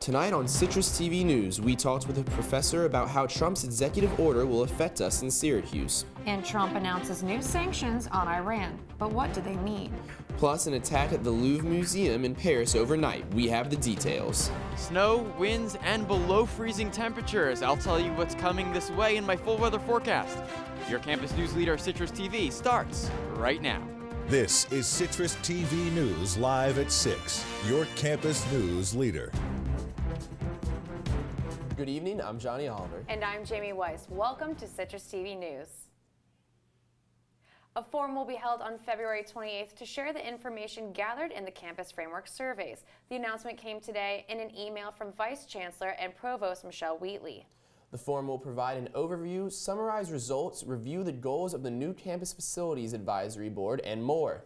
Tonight on Citrus TV News, we talked with a professor about how Trump's executive order will affect us in Syracuse. And Trump announces new sanctions on Iran. But what do they mean? Plus, an attack at the Louvre Museum in Paris overnight. We have the details. Snow, winds, and below freezing temperatures. I'll tell you what's coming this way in my full weather forecast. Your campus news leader, Citrus TV, starts right now. This is Citrus TV News live at 6, your campus news leader. Good evening, I'm Johnny Oliver. And I'm Jamie Weiss. Welcome to Citrus TV News. A forum will be held on February 28th to share the information gathered in the Campus Framework surveys. The announcement came today in an email from Vice Chancellor and Provost Michelle Wheatley. The forum will provide an overview, summarize results, review the goals of the new Campus Facilities Advisory Board, and more.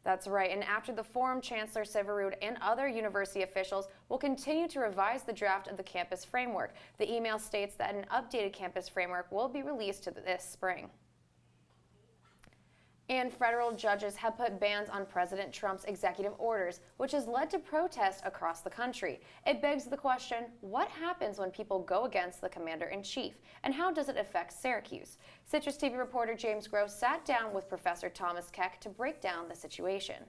That's right, and after the forum, Chancellor Severud and other university officials will continue to revise the draft of the campus framework. The email states that an updated campus framework will be released this spring. And federal judges have put bans on President Trump's executive orders, which has led to protests across the country. It begs the question, what happens when people go against the commander-in-chief, and how does it affect Syracuse? Citrus TV reporter James Groh sat down with Professor Thomas Keck to break down the situation.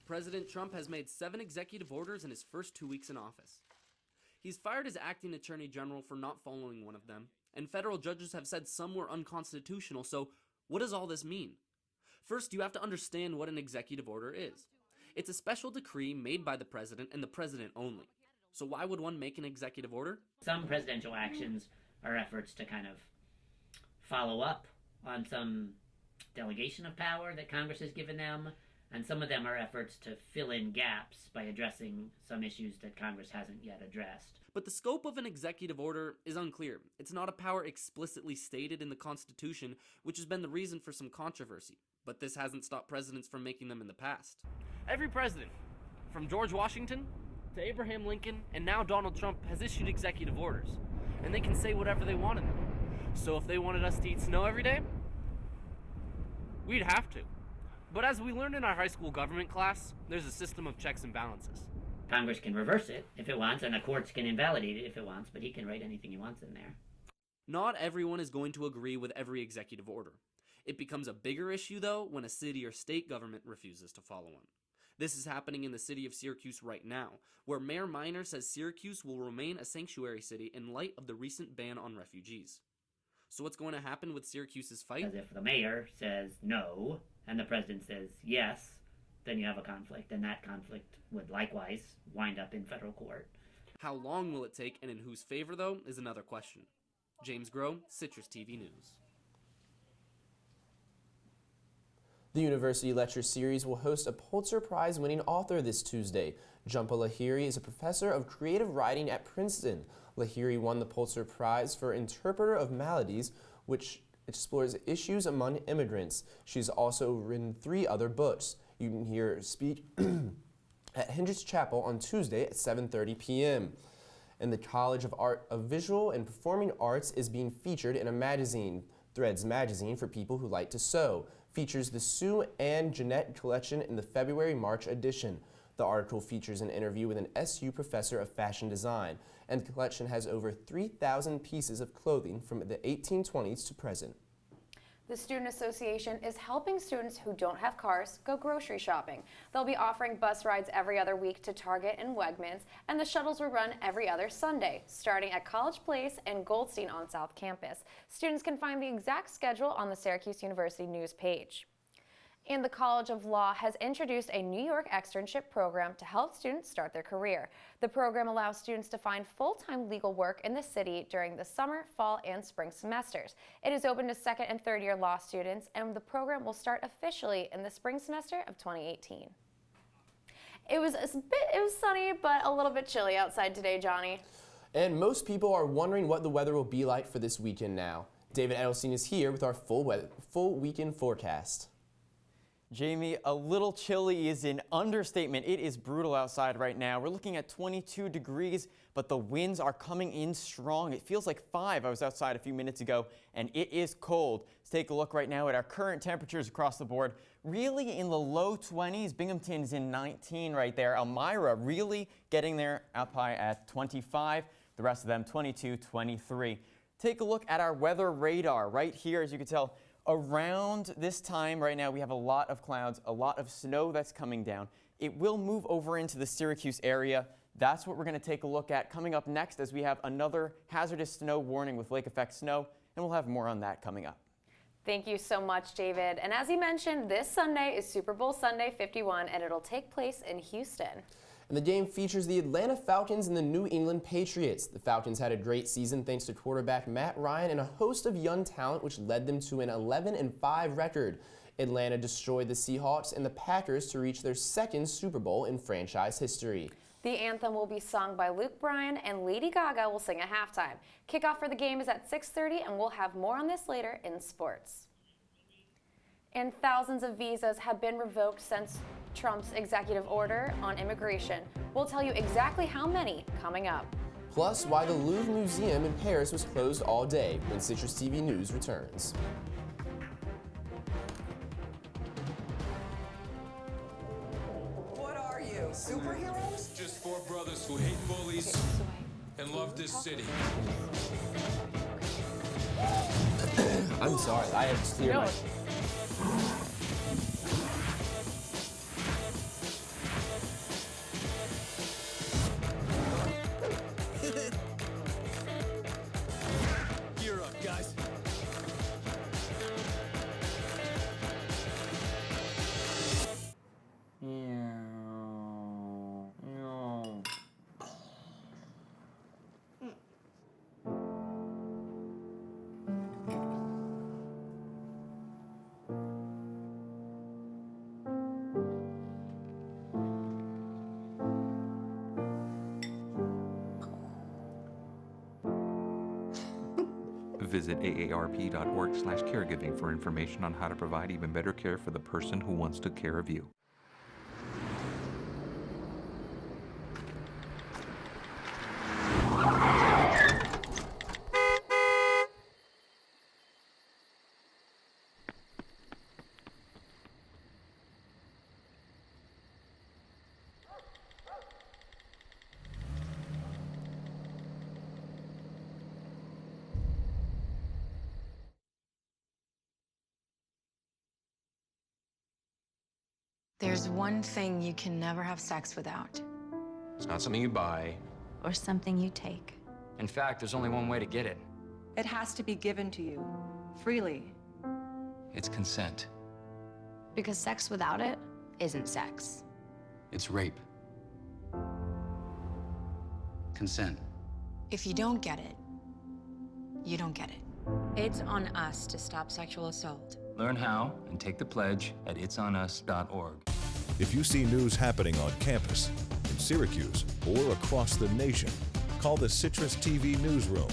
President Trump has made 7 executive orders in his first 2 weeks in office. He's fired his acting attorney general for not following one of them, and federal judges have said some were unconstitutional, so what does all this mean? First, you have to understand what an executive order is. It's a special decree made by the president and the president only. So why would one make an executive order? Some presidential actions are efforts to kind of follow up on some delegation of power that Congress has given them, and some of them are efforts to fill in gaps by addressing some issues that Congress hasn't yet addressed. But the scope of an executive order is unclear. It's not a power explicitly stated in the Constitution, which has been the reason for some controversy. But this hasn't stopped presidents from making them in the past. Every president, from George Washington to Abraham Lincoln and now Donald Trump, has issued executive orders. And they can say whatever they want in them. So if they wanted us to eat snow every day, we'd have to. But as we learned in our high school government class, there's a system of checks and balances. Congress can reverse it if it wants, and the courts can invalidate it if it wants, but he can write anything he wants in there. Not everyone is going to agree with every executive order. It becomes a bigger issue, though, when a city or state government refuses to follow one. This is happening in the city of Syracuse right now, where Mayor Minor says Syracuse will remain a sanctuary city in light of the recent ban on refugees. So what's going to happen with Syracuse's fight? As if the mayor says no, and the president says yes, then you have a conflict, and that conflict would likewise wind up in federal court. How long will it take, and in whose favor, though, is another question. James Groh, Citrus TV News. The University Lecture Series will host a Pulitzer Prize-winning author this Tuesday. Jhumpa Lahiri is a professor of creative writing at Princeton. Lahiri won the Pulitzer Prize for Interpreter of Maladies, which explores issues among immigrants. She's also written 3 other books. You can hear her speak at Hendricks Chapel on Tuesday at 7:30 p.m. And the College of Art of Visual and Performing Arts is being featured in a magazine, Threads Magazine for people who like to sew. Features the Sue and Jeanette collection in the February-March edition. The article features an interview with an SU professor of fashion design, and the collection has over 3,000 pieces of clothing from the 1820s to present. The Student Association is helping students who don't have cars go grocery shopping. They'll be offering bus rides every other week to Target and Wegmans, and the shuttles will run every other Sunday, starting at College Place and Goldstein on South Campus. Students can find the exact schedule on the Syracuse University news page. And the College of Law has introduced a New York externship program to help students start their career. The program allows students to find full-time legal work in the city during the summer, fall, and spring semesters. It is open to 2nd and 3rd year law students, and the program will start officially in the spring semester of 2018. It was sunny, but a little bit chilly outside today, Johnny. And most people are wondering what the weather will be like for this weekend now. David Edelstein is here with our full weekend forecast. Jamie, a little chilly is an understatement. It is brutal outside right now. We're looking at 22 degrees, but the winds are coming in strong. It feels like 5. I was outside a few minutes ago, and it is cold. Let's take a look right now at our current temperatures across the board. Really in the low 20s. Binghamton's in 19 right there. Elmira really getting there up high at 25. The rest of them 22, 23. Take a look at our weather radar right here. As you can tell, around this time right now, we have a lot of clouds, a lot of snow that's coming down. It will move over into the Syracuse area. That's what we're going to take a look at coming up next, as we have another hazardous snow warning with lake effect snow, and we'll have more on that coming up. Thank you so much, David. And as you mentioned, this Sunday is Super Bowl Sunday 51, and it'll take place in Houston. And the game features the Atlanta Falcons and the New England Patriots. The Falcons had a great season thanks to quarterback Matt Ryan and a host of young talent, which led them to an 11-5 record. Atlanta destroyed the Seahawks and the Packers to reach their second Super Bowl in franchise history. The anthem will be sung by Luke Bryan, and Lady Gaga will sing at halftime. Kickoff for the game is at 6:30, and we'll have more on this later in sports. And thousands of visas have been revoked since Trump's executive order on immigration. We'll tell you exactly how many coming up. Plus, why the Louvre Museum in Paris was closed all day when Citrus TV News returns. What are you, superheroes? Just 4 brothers who hate bullies and love this city. I'm sorry, I have to clear my... Gear up, guys. Visit aarp.org/caregiving for information on how to provide even better care for the person who wants to care of you. There's one thing you can never have sex without. It's not something you buy. Or something you take. In fact, there's only one way to get it. It has to be given to you, freely. It's consent. Because sex without it isn't sex. It's rape. Consent. If you don't get it, you don't get it. It's on us to stop sexual assault. Learn how and take the pledge at itsonus.org. If you see news happening on campus, in Syracuse, or across the nation, call the Citrus TV newsroom,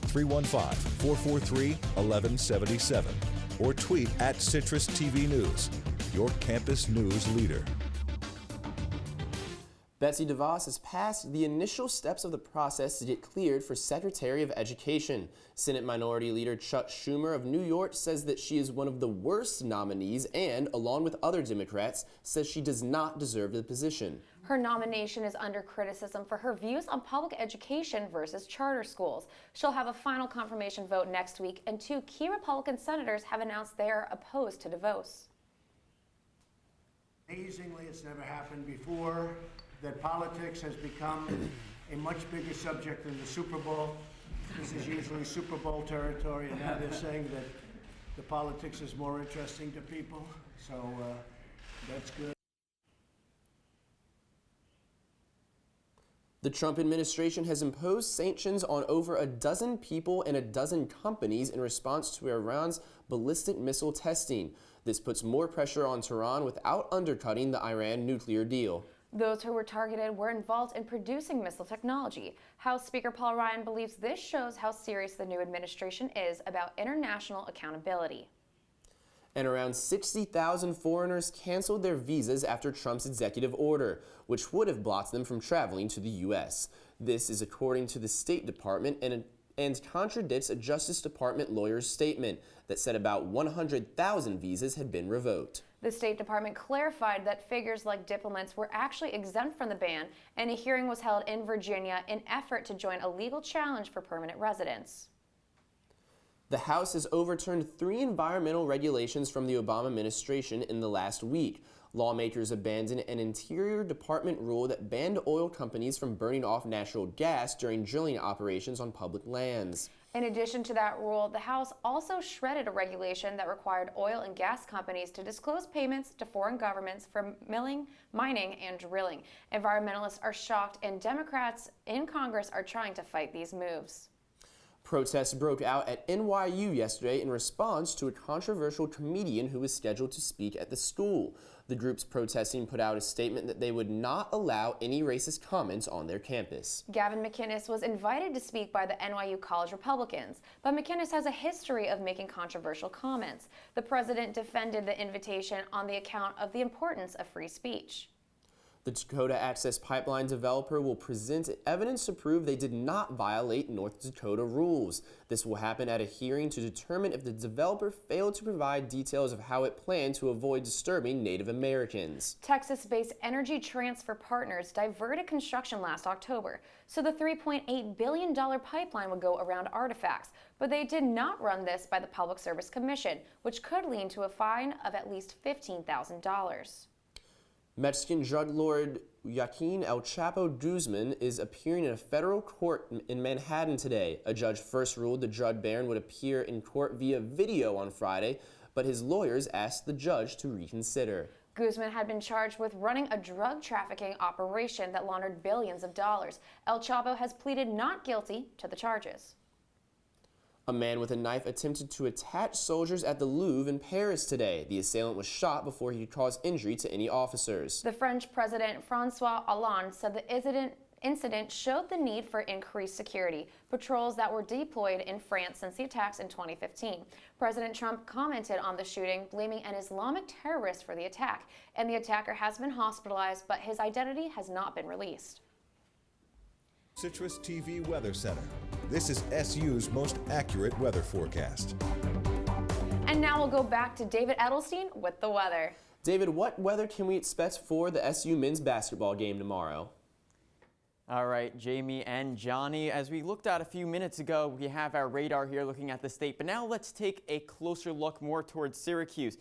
315-443-1177, or tweet at Citrus TV News, your campus news leader. Betsy DeVos has passed the initial steps of the process to get cleared for Secretary of Education. Senate Minority Leader Chuck Schumer of New York says that she is one of the worst nominees and, along with other Democrats, says she does not deserve the position. Her nomination is under criticism for her views on public education versus charter schools. She'll have a final confirmation vote next week, and 2 key Republican senators have announced they are opposed to DeVos. Amazingly, it's never happened before that politics has become a much bigger subject than the Super Bowl. This is usually Super Bowl territory, and now they're saying that the politics is more interesting to people, so that's good. The Trump administration has imposed sanctions on over a dozen people and a dozen companies in response to Iran's ballistic missile testing. This puts more pressure on Tehran without undercutting the Iran nuclear deal. Those who were targeted were involved in producing missile technology. House Speaker Paul Ryan believes this shows how serious the new administration is about international accountability. And around 60,000 foreigners canceled their visas after Trump's executive order, which would have blocked them from traveling to the U.S. This is according to the State Department and contradicts a Justice Department lawyer's statement that said about 100,000 visas had been revoked. The State Department clarified that figures like diplomats were actually exempt from the ban, and a hearing was held in Virginia in effort to join a legal challenge for permanent residents. The House has overturned 3 environmental regulations from the Obama administration in the last week. Lawmakers abandoned an Interior Department rule that banned oil companies from burning off natural gas during drilling operations on public lands. In addition to that rule, the House also shredded a regulation that required oil and gas companies to disclose payments to foreign governments for milling, mining, and drilling. Environmentalists are shocked, and Democrats in Congress are trying to fight these moves. Protests broke out at NYU yesterday in response to a controversial comedian who was scheduled to speak at the school. The groups protesting put out a statement that they would not allow any racist comments on their campus. Gavin McInnes was invited to speak by the NYU College Republicans, but McInnes has a history of making controversial comments. The president defended the invitation on the account of the importance of free speech. The Dakota Access Pipeline developer will present evidence to prove they did not violate North Dakota rules. This will happen at a hearing to determine if the developer failed to provide details of how it planned to avoid disturbing Native Americans. Texas-based Energy Transfer Partners diverted construction last October, so the $3.8 billion pipeline would go around artifacts. But they did not run this by the Public Service Commission, which could lead to a fine of at least $15,000. Mexican drug lord Joaquin El Chapo Guzman is appearing in a federal court in Manhattan today. A judge first ruled the drug baron would appear in court via video on Friday, but his lawyers asked the judge to reconsider. Guzman had been charged with running a drug trafficking operation that laundered billions of dollars. El Chapo has pleaded not guilty to the charges. A man with a knife attempted to attach soldiers at the Louvre in Paris today. The assailant was shot before he could cause injury to any officers. The French President François Hollande said the incident showed the need for increased security, patrols that were deployed in France since the attacks in 2015. President Trump commented on the shooting, blaming an Islamic terrorist for the attack, and the attacker has been hospitalized, but his identity has not been released. CitrusTV Weather Center. This is SU's most accurate weather forecast. And now we'll go back to David Edelstein with the weather. David, what weather can we expect for the SU men's basketball game tomorrow? All right, Jamie and Johnny, as we looked at a few minutes ago, we have our radar here looking at the state, but now let's take a closer look more towards Syracuse.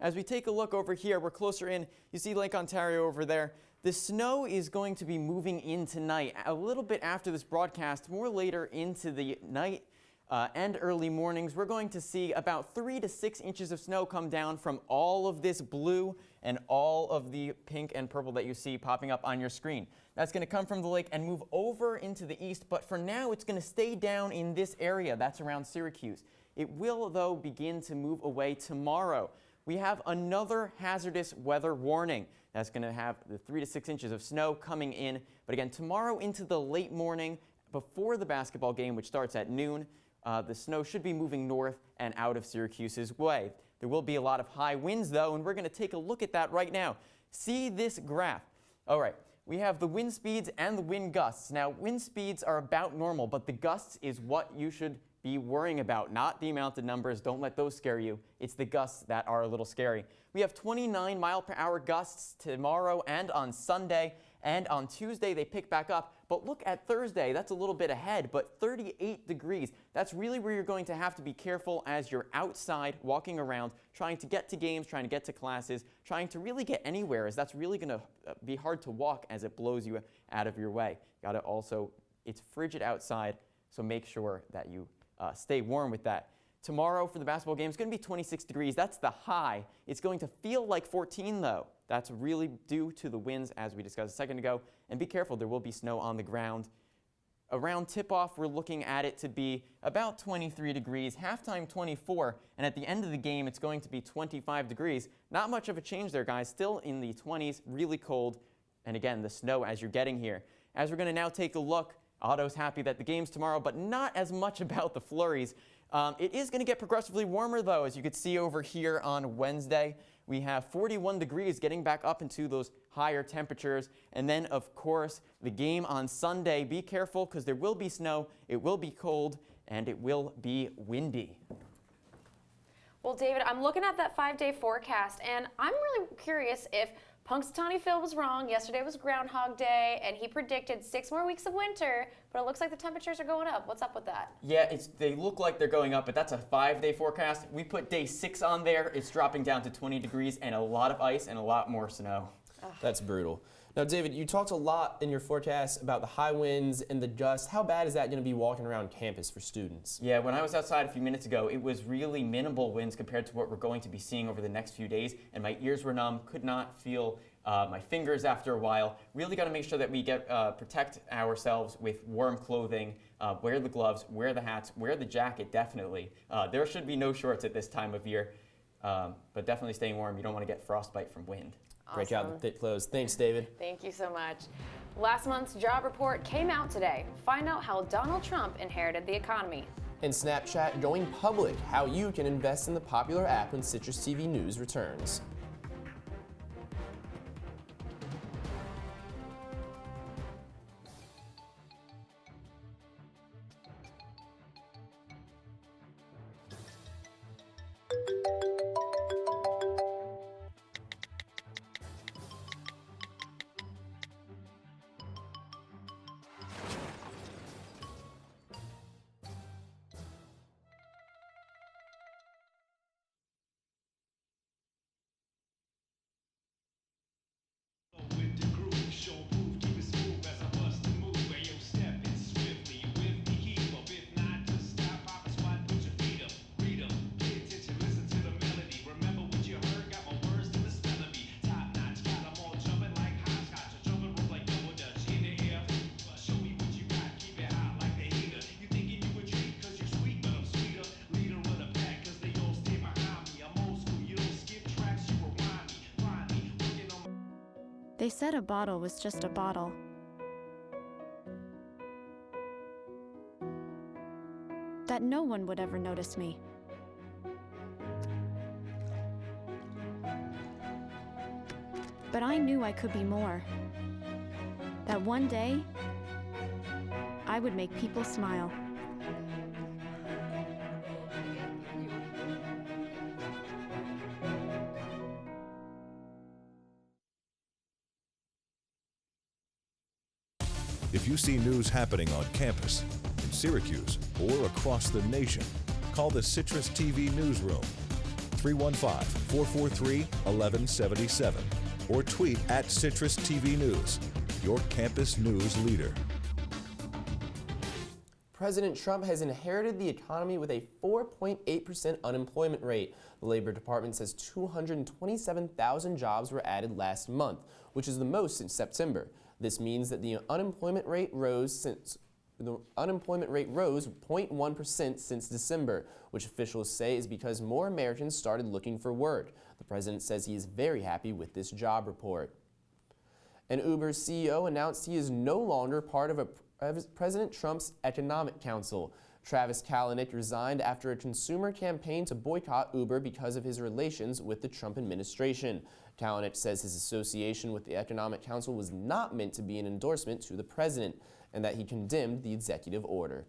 As we take a look over here, we're closer in, you see Lake Ontario over there. The snow is going to be moving in tonight, a little bit after this broadcast, more later into the night and early mornings. We're going to see about 3 to 6 inches of snow come down from all of this blue and all of the pink and purple that you see popping up on your screen. That's going to come from the lake and move over into the east, but for now it's going to stay down in this area that's around Syracuse. It will, though, begin to move away tomorrow. We have another hazardous weather warning. That's going to have the 3 to 6 inches of snow coming in. But again, tomorrow into the late morning before the basketball game, which starts at noon, the snow should be moving north and out of Syracuse's way. There will be a lot of high winds, though, and we're going to take a look at that right now. See this graph. All right, we have the wind speeds and the wind gusts. Now, wind speeds are about normal, but the gusts is what you should be worrying about, not the amount of numbers. Don't let those scare you. It's the gusts that are a little scary. We have 29 mile per hour gusts tomorrow and on Sunday, and on Tuesday they pick back up. But look at Thursday, that's a little bit ahead, but 38 degrees. That's really where you're going to have to be careful as you're outside walking around, trying to get to games, trying to get to classes, trying to really get anywhere, as that's really going to be hard to walk as it blows you out of your way. Got to also, it's frigid outside, so make sure that you stay warm with that. Tomorrow for the basketball game, it's going to be 26 degrees. That's the high. It's going to feel like 14, though. That's really due to the winds, as we discussed a second ago. And be careful, there will be snow on the ground. Around tip-off, we're looking at it to be about 23 degrees, halftime 24, and at the end of the game, it's going to be 25 degrees. Not much of a change there, guys. Still in the 20s, really cold. And again, the snow as you're getting here. As we're going to now take a look Otto's happy that the game's tomorrow, but not as much about the flurries. It is going to get progressively warmer, though, as you can see over here on Wednesday. We have 41 degrees, getting back up into those higher temperatures. And then, of course, the game on Sunday. Be careful, because there will be snow, it will be cold, and it will be windy. Well, David, I'm looking at that 5-day forecast, and I'm really curious if Punxsutawney Phil was wrong. Yesterday was Groundhog Day, and he predicted 6 more weeks of winter, but it looks like the temperatures are going up. What's up with that? Yeah, they look like they're going up, but that's a 5-day forecast. We put day 6 on there. It's dropping down to 20 degrees and a lot of ice and a lot more snow. That's brutal. Now, David, you talked a lot in your forecast about the high winds and the gust. How bad is that going to be walking around campus for students? Yeah, when I was outside a few minutes ago, it was really minimal winds compared to what we're going to be seeing over the next few days, and my ears were numb, could not feel my fingers after a while. Really got to make sure that we protect ourselves with warm clothing, wear the gloves, wear the hats, wear the jacket, definitely. There should be no shorts at this time of year, but definitely staying warm. You don't want to get frostbite from wind. Awesome. Break out the thick clothes. Thanks, David. Thank you so much. Last month's job report came out today. Find out how Donald Trump inherited the economy. And Snapchat going public, how you can invest in the popular app when Citrus TV News returns. They said a bottle was just a bottle. That no one would ever notice me. But I knew I could be more. That one day, I would make people smile. If you see news happening on campus, in Syracuse, or across the nation, call the Citrus TV newsroom, 315-443-1177, or tweet at Citrus TV News, your campus news leader. President Trump has inherited the economy with a 4.8% unemployment rate. The Labor Department says 227,000 jobs were added last month, which is the most since September. This means that the unemployment rate rose 0.1% since December, which officials say is because more Americans started looking for work. The president says he is very happy with this job report. And Uber's CEO announced he is no longer part of President Trump's Economic Council. Travis Kalanick resigned after a consumer campaign to boycott Uber because of his relations with the Trump administration. Kalanick says his association with the Economic Council was not meant to be an endorsement to the president, and that he condemned the executive order.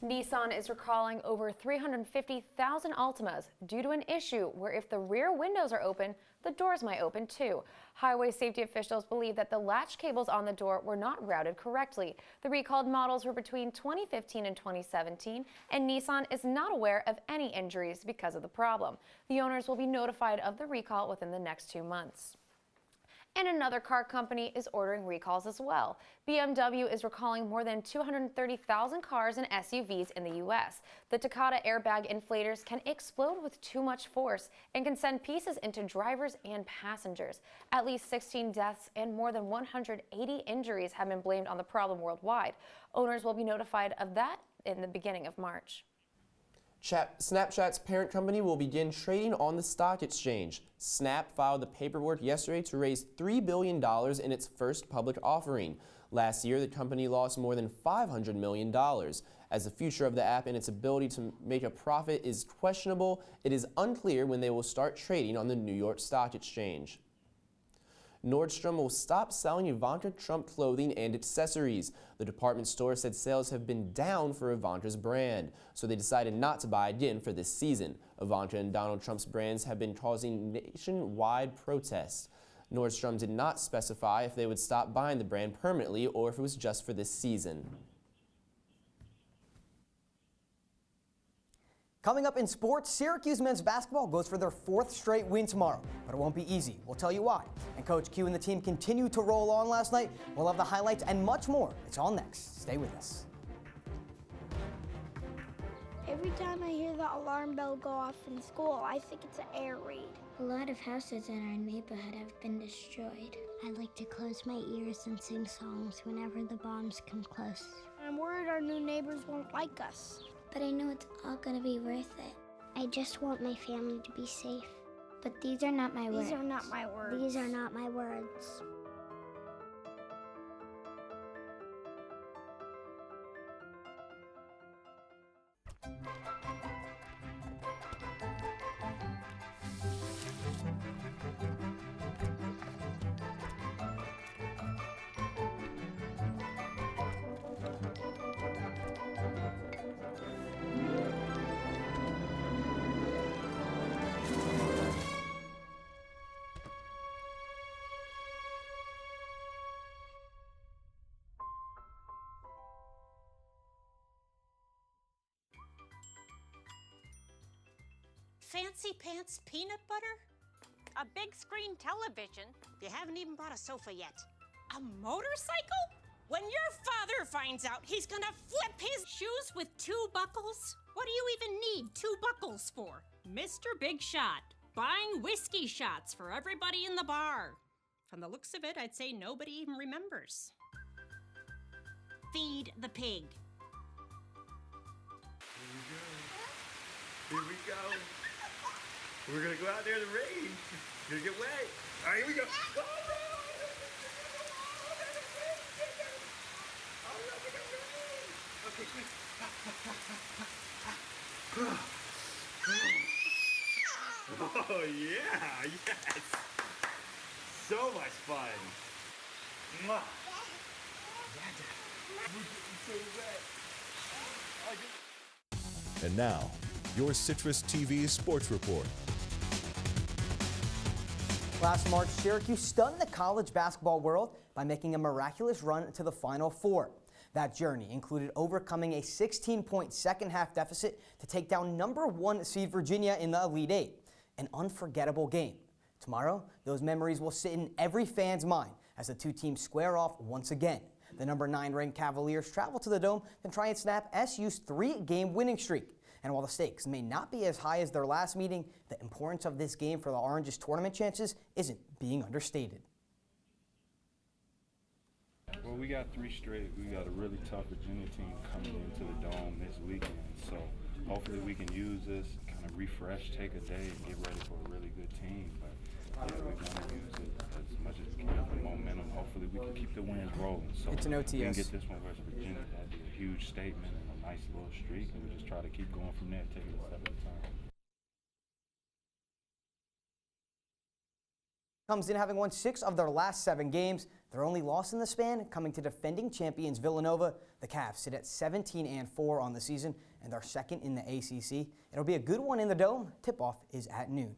Nissan is recalling over 350,000 Altimas due to an issue where if the rear windows are open, the doors might open too. Highway safety officials believe that the latch cables on the door were not routed correctly. The recalled models were between 2015 and 2017, and Nissan is not aware of any injuries because of the problem. The owners will be notified of the recall within the next 2 months. And another car company is ordering recalls as well. BMW is recalling more than 230,000 cars and SUVs in the U.S. The Takata airbag inflators can explode with too much force and can send pieces into drivers and passengers. At least 16 deaths and more than 180 injuries have been blamed on the problem worldwide. Owners will be notified of that in the beginning of March. Snapchat's parent company will begin trading on the stock exchange. Snap filed the paperwork yesterday to raise $3 billion in its first public offering. Last year, the company lost more than $500 million. As the future of the app and its ability to make a profit is questionable, it is unclear when they will start trading on the New York Stock Exchange. Nordstrom will stop selling Ivanka Trump clothing and accessories. The department store said sales have been down for Ivanka's brand, so they decided not to buy again for this season. Ivanka and Donald Trump's brands have been causing nationwide protests. Nordstrom did not specify if they would stop buying the brand permanently or if it was just for this season. Coming up in sports, Syracuse men's basketball goes for their 4th straight win tomorrow, but it won't be easy. We'll tell you why. And Coach Q and the team continued to roll on last night. We'll have the highlights and much more. It's all next. Stay with us. Every time I hear the alarm bell go off in school, I think it's an air raid. A lot of houses in our neighborhood have been destroyed. I like to close my ears and sing songs whenever the bombs come close. I'm worried our new neighbors won't like us. But I know it's all gonna be worth it. I just want my family to be safe. But these are not my words. These are not my words. These are not my words. Fancy pants peanut butter? A big screen television? You haven't even brought a sofa yet. A motorcycle? When your father finds out, he's gonna flip his shoes with 2 buckles? What do you even need 2 buckles for? Mr. Big Shot, buying whiskey shots for everybody in the bar. From the looks of it, I'd say nobody even remembers. Feed the pig. Here we go. We're gonna go out there in the rain. Gonna get wet. All right, here we go. Oh, okay, quick. Oh yeah, yes. So much fun. Mwah. We're getting so wet. And now, your CitrusTV Sports Report. Last March, Syracuse stunned the college basketball world by making a miraculous run to the Final Four. That journey included overcoming a 16-point second-half deficit to take down #1 seed Virginia in the Elite Eight. An unforgettable game. Tomorrow, those memories will sit in every fan's mind as the two teams square off once again. The #9 ranked Cavaliers travel to the Dome and try and snap SU's 3-game winning streak. And while the stakes may not be as high as their last meeting, the importance of this game for the Orange's tournament chances isn't being understated. Well, we got 3 straight. We got a really tough Virginia team coming into the Dome this weekend. So hopefully we can use this, kind of refresh, take a day, and get ready for a really good team. But yeah, we want to use it as much as we can for momentum. Hopefully we can keep the wins rolling. So it's an OTS. If we can get this one versus Virginia, that'd be a huge statement and a nice little streak, and we just try to keep going from there, taking it a step at a time. Comes in having won 6 of their last 7 games. Their only loss in the span coming to defending champions Villanova. The Cavs sit at 17-4 on the season, and they're second in the ACC. It'll be a good one in the Dome. Tip-off is at noon.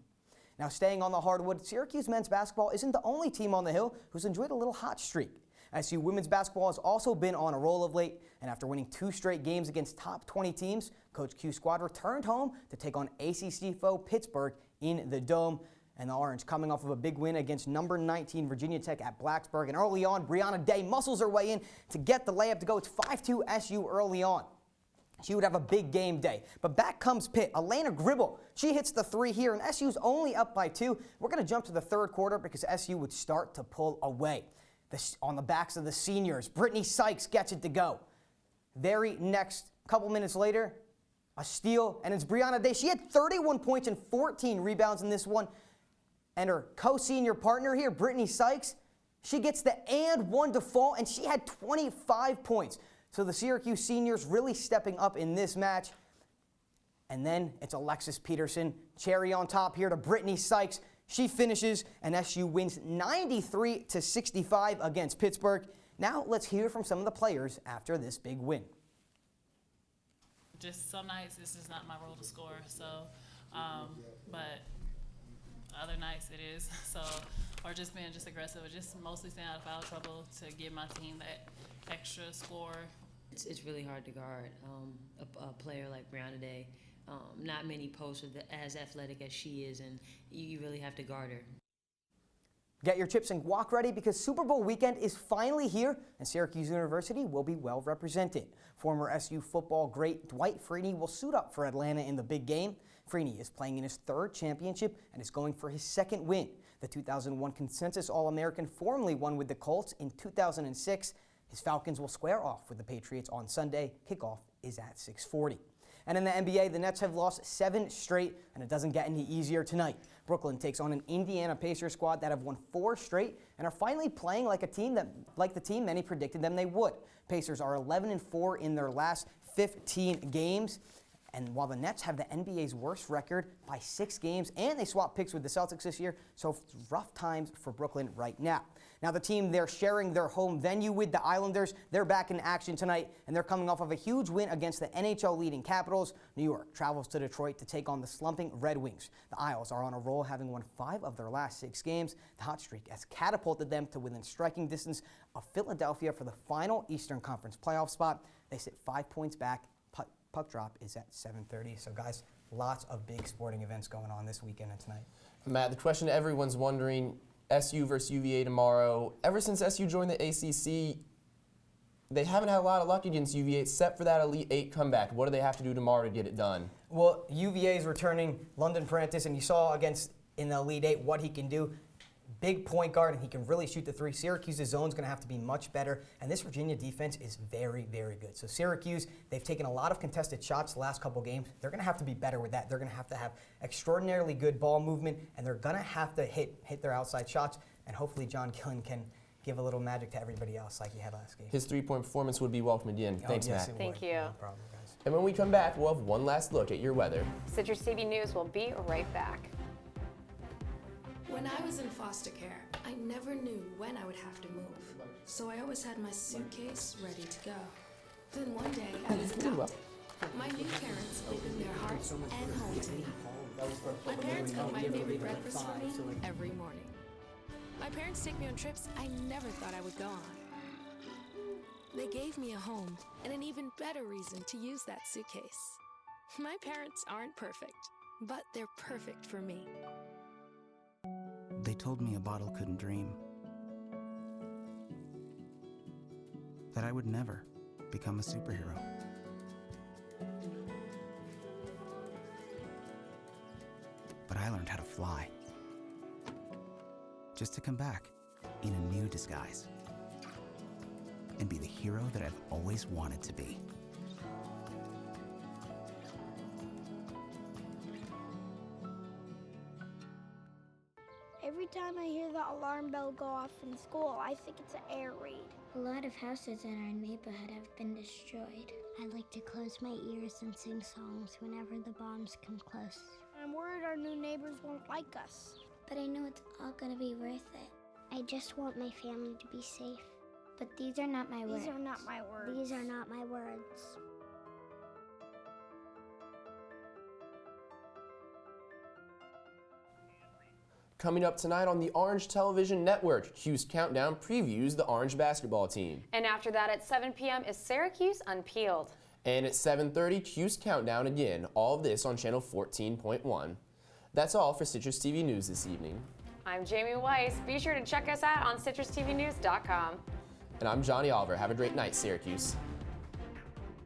Now, staying on the hardwood, Syracuse men's basketball isn't the only team on the Hill who's enjoyed a little hot streak. SU women's basketball has also been on a roll of late, and after winning 2 straight games against top 20 teams, Coach Q's squad returned home to take on ACC foe Pittsburgh in the Dome. And the Orange coming off of a big win against #19 Virginia Tech at Blacksburg. And early on, Brianna Day muscles her way in to get the layup to go. It's 5-2 SU early on. She would have a big game day. But back comes Pitt. Elena Gribble, she hits the 3 here, and SU's only up by 2. We're going to jump to the 3rd quarter because SU would start to pull away. On the backs of the seniors, Brittany Sykes gets it to go. Very next couple minutes later, a steal, and it's Brianna Day. She had 31 points and 14 rebounds in this one. And her co-senior partner here, Brittany Sykes, She gets the and one to fall, and she had 25 points. So the Syracuse seniors really stepping up in this match. And then it's Alexis Peterson, cherry on top here to Brittany Sykes. She finishes, and SU wins 93-65 against Pittsburgh. Now let's hear from some of the players after this big win. Just some nights this is not my role to score, so, but other nights it is. So, or just being just aggressive, or just mostly staying out of foul trouble to give my team that extra score. It's really hard to guard a player like Brown today. Not many posts are as athletic as she is, and you really have to guard her. Get your chips and guac ready because Super Bowl weekend is finally here, and Syracuse University will be well represented. Former SU football great Dwight Freeney will suit up for Atlanta in the big game. Freeney is playing in his third championship and is going for his second win. The 2001 Consensus All-American formerly won with the Colts in 2006. His Falcons will square off with the Patriots on Sunday. Kickoff is at 6:40. And in the NBA, the Nets have lost 7 straight, and it doesn't get any easier tonight. Brooklyn takes on an Indiana Pacers squad that have won 4 straight and are finally playing like the team many predicted them they would. Pacers are 11-4 in their last 15 games. And while the Nets have the NBA's worst record by 6 games, and they swap picks with the Celtics this year, so it's rough times for Brooklyn right now. Now the team, they're sharing their home venue with the Islanders. They're back in action tonight, and they're coming off of a huge win against the NHL leading Capitals. New York travels to Detroit to take on the slumping Red Wings. The Isles are on a roll, having won 5 of their last 6 games. The hot streak has catapulted them to within striking distance of Philadelphia for the final Eastern Conference playoff spot. They sit 5 points back. Puck drop is at 7:30. So guys, lots of big sporting events going on this weekend and tonight. Matt, the question everyone's wondering, SU versus UVA tomorrow. Ever since SU joined the ACC, they haven't had a lot of luck against UVA except for that Elite 8 comeback. What do they have to do tomorrow to get it done? Well, UVA is returning London Prentice, and you saw in the Elite 8 what he can do. Big point guard, and he can really shoot the 3. Syracuse's zone is going to have to be much better, and this Virginia defense is very, very good. So Syracuse, they've taken a lot of contested shots the last couple games. They're going to have to be better with that. They're going to have extraordinarily good ball movement, and they're going to have to hit their outside shots, and hopefully John Gillen can give a little magic to everybody else like he had last game. His 3-point performance would be welcome again. Thanks, yes, Matt. Thank you. No problem, guys. And when we come back, we'll have one last look at your weather. Citrus TV News will be right back. When I was in foster care, I never knew when I would have to move, so I always had my suitcase ready to go. Then one day, I was adopted. My new parents opened their hearts and home to me. My parents cook my favorite breakfast for me every morning. My parents take me on trips I never thought I would go on. They gave me a home and an even better reason to use that suitcase. My parents aren't perfect, but they're perfect for me. They told me a bottle couldn't dream. That I would never become a superhero. But I learned how to fly. Just to come back in a new disguise. And be the hero that I've always wanted to be. Every time I hear the alarm bell go off in school, I think it's an air raid. A lot of houses in our neighborhood have been destroyed. I like to close my ears and sing songs whenever the bombs come close. I'm worried our new neighbors won't like us. But I know it's all gonna be worth it. I just want my family to be safe. But these are not my words. These are not my words. These are not my words. Coming up tonight on the Orange Television Network, GUST Countdown previews the Orange basketball team. And after that at 7 p.m. is Syracuse Unpeeled. And at 7:30, GUST Countdown again. All of this on channel 14.1. That's all for Citrus TV News this evening. I'm Jamie Weiss. Be sure to check us out on CitrusTVnews.com. And I'm Johnny Oliver. Have a great night, Syracuse.